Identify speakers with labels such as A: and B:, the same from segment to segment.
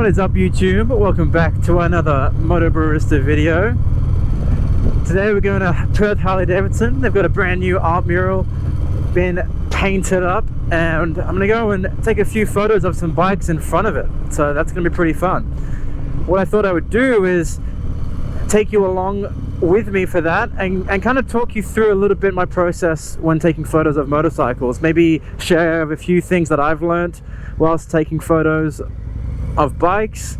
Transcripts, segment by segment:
A: What is up, YouTube? Welcome back to another Moto Barista video. Today we're going to Perth Harley Davidson. They've got a brand new art mural been painted up, and I'm gonna go and take a few photos of some bikes in front of it, so that's gonna be pretty fun. What I thought I would do is take you along with me for that and kind of talk you through a little bit my process when taking photos of motorcycles. Maybe share a few things that I've learned whilst taking photos of bikes,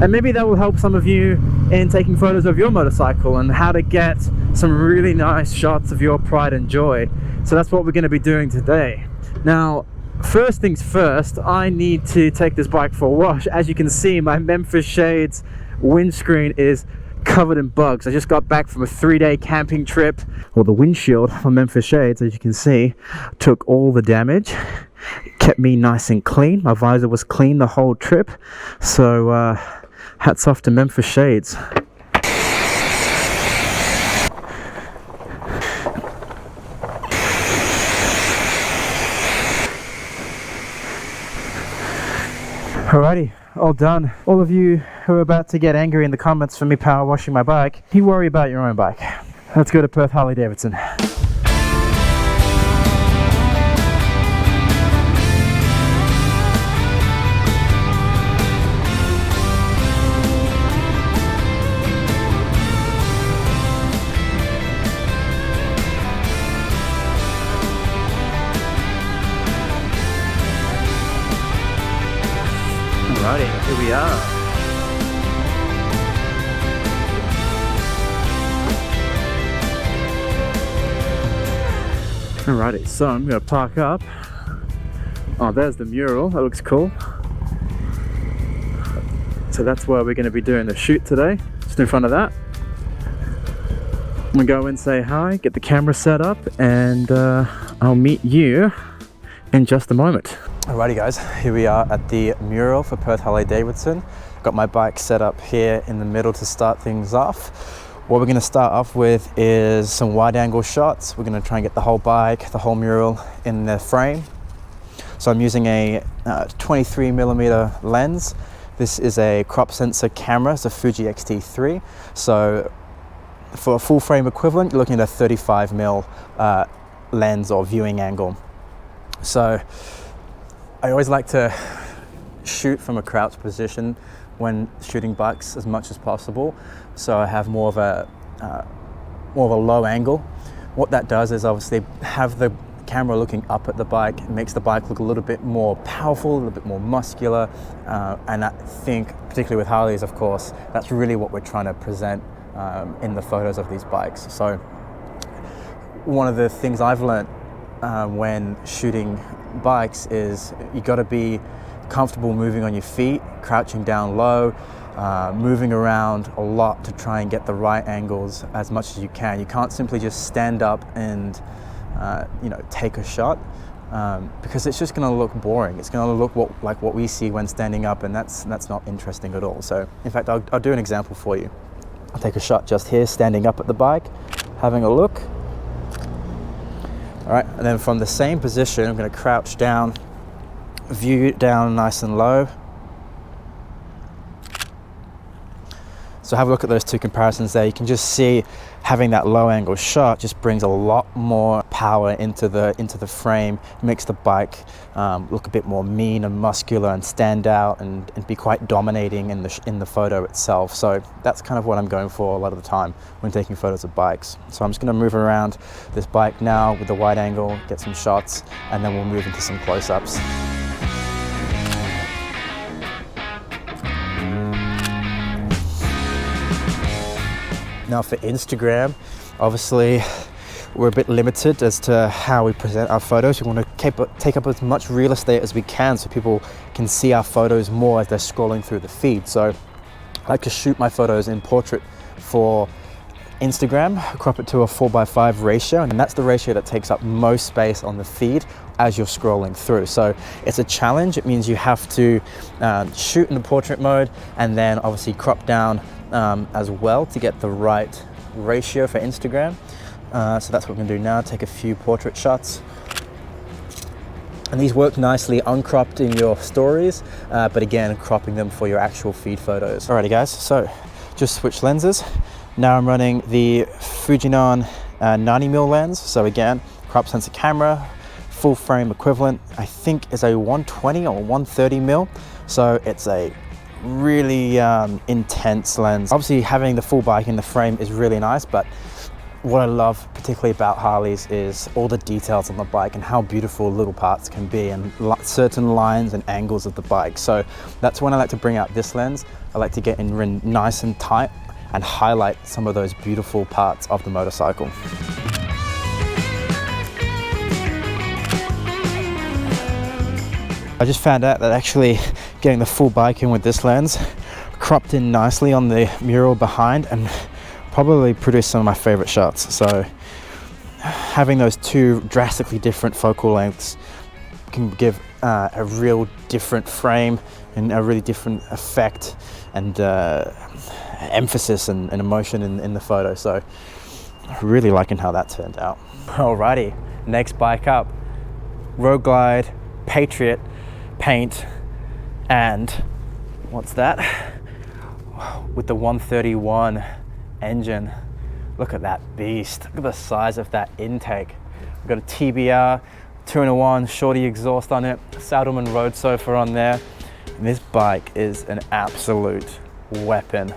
A: and maybe that will help some of you in taking photos of your motorcycle and how to get some really nice shots of your pride and joy. So that's what we're going to be doing today. Now, first things first, I need to take this bike for a wash. As you can see, my Memphis Shades windscreen is covered in bugs. I just got back from a 3-day camping trip. Well, the windshield from Memphis Shades, as you can see, took all the damage. Kept me nice and clean. My visor was clean the whole trip. So hats off to Memphis Shades. Alrighty, all done. All of you who are about to get angry in the comments for me power washing my bike, you worry about your own bike. Let's go to Perth Harley Davidson. Alrighty, here we are. Alrighty, so I'm going to park up. Oh, there's the mural. That looks cool. So that's where we're going to be doing the shoot today. Just in front of that. I'm going to go in, say hi, get the camera set up, and I'll meet you in just a moment. Alrighty guys, here we are at the mural for Perth Harley Davidson. Got my bike set up here in the middle to start things off. What we're going to start off with is some wide angle shots. We're going to try and get the whole bike, the whole mural in the frame. So I'm using a 23mm lens. This is a crop sensor camera, it's a Fuji X-T3. So for a full frame equivalent, you're looking at a 35mm lens or viewing angle. So I always like to shoot from a crouch position when shooting bikes as much as possible, so I have more of a low angle. What that does is obviously have the camera looking up at the bike. It makes the bike look a little bit more powerful, a little bit more muscular, and I think, particularly with Harleys, of course, that's really what we're trying to present in the photos of these bikes. So one of the things I've learned when shooting bikes is you got to be comfortable moving on your feet, crouching down low, moving around a lot to try and get the right angles as much as you can. You can't simply just stand up and take a shot, because it's just going to look boring. It's going to look like what we see when standing up, and that's not interesting at all. So in fact, I'll do an example for you. I'll take a shot just here, standing up at the bike, having a look. All right, and then from the same position, I'm going to crouch down, view down nice and low. So have a look at those two comparisons there. You can just see having that low angle shot just brings a lot more power into the frame, makes the bike look a bit more mean and muscular and stand out and be quite dominating in the photo itself. So that's kind of what I'm going for a lot of the time when taking photos of bikes. So I'm just going to move around this bike now with the wide angle, get some shots, and then we'll move into some close-ups. Now for Instagram, obviously we're a bit limited as to how we present our photos. We want to take up as much real estate as we can so people can see our photos more as they're scrolling through the feed. So I like to shoot my photos in portrait for Instagram, crop it to a 4:5 ratio, and that's the ratio that takes up most space on the feed as you're scrolling through. So it's a challenge. It means you have to shoot in the portrait mode and then obviously crop down as well to get the right ratio for Instagram. So that's what we're going to do now, take a few portrait shots. And these work nicely uncropped in your stories, but again, cropping them for your actual feed photos. Alrighty guys, so just switched lenses. Now I'm running the Fujinon 90mm lens. So again, crop sensor camera, full frame equivalent, I think is a 120 or 130mm. So it's a really intense lens. Obviously having the full bike in the frame is really nice, but what I love particularly about Harleys is all the details on the bike and how beautiful little parts can be, and certain lines and angles of the bike. So that's when I like to bring out this lens. I like to get in nice and tight and highlight some of those beautiful parts of the motorcycle. I just found out that actually getting the full bike in with this lens cropped in nicely on the mural behind and probably produced some of my favorite shots. So having those two drastically different focal lengths can give a real different frame and a really different effect and emphasis and emotion in the photo. So really liking how that turned out. Alrighty, next bike up, Road Glide, Patriot paint, and what's that? With the 131 engine. Look at that beast. Look at the size of that intake. We've got a TBR 2-in-1 shorty exhaust on it, Saddleman road sofa on there. And this bike is an absolute weapon.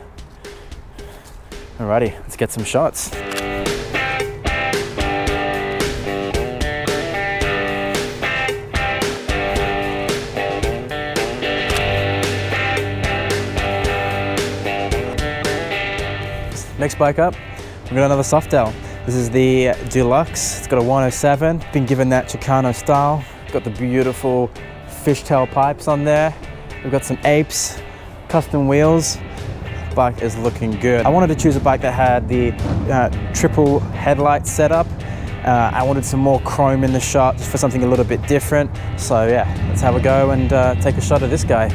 A: Alrighty, let's get some shots. Next bike up, we've got another Softail. This is the Deluxe. It's got a 107. Been given that Chicano style. Got the beautiful fishtail pipes on there. We've got some apes, custom wheels. Bike is looking good. I wanted to choose a bike that had the triple headlight setup. I wanted some more chrome in the shot just for something a little bit different. So yeah, let's have a go and take a shot of this guy.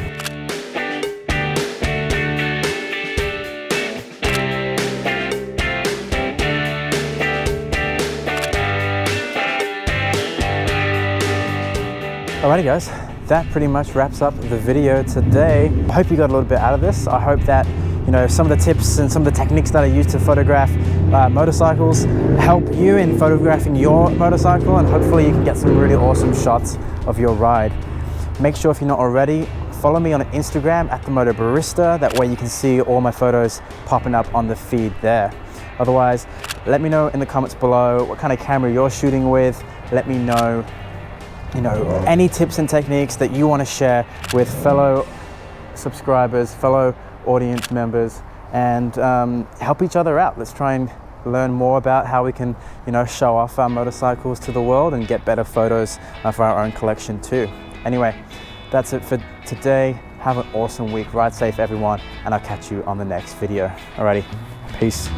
A: Alrighty guys, that pretty much wraps up the video today. I hope you got a little bit out of this. I hope that, you know, some of the tips and some of the techniques that I use to photograph motorcycles help you in photographing your motorcycle, and hopefully you can get some really awesome shots of your ride. Make sure, if you're not already, follow me on Instagram at @themotobarista. That way you can see all my photos popping up on the feed there. Otherwise, let me know in the comments below what kind of camera you're shooting with. Let me know, you know, any tips and techniques that you want to share with fellow subscribers, fellow audience members, and help each other out. Let's try and learn more about how we can, you know, show off our motorcycles to the world and get better photos for our own collection too. Anyway, that's it for today. Have an awesome week. Ride safe, everyone, and I'll catch you on the next video. Alrighty, peace.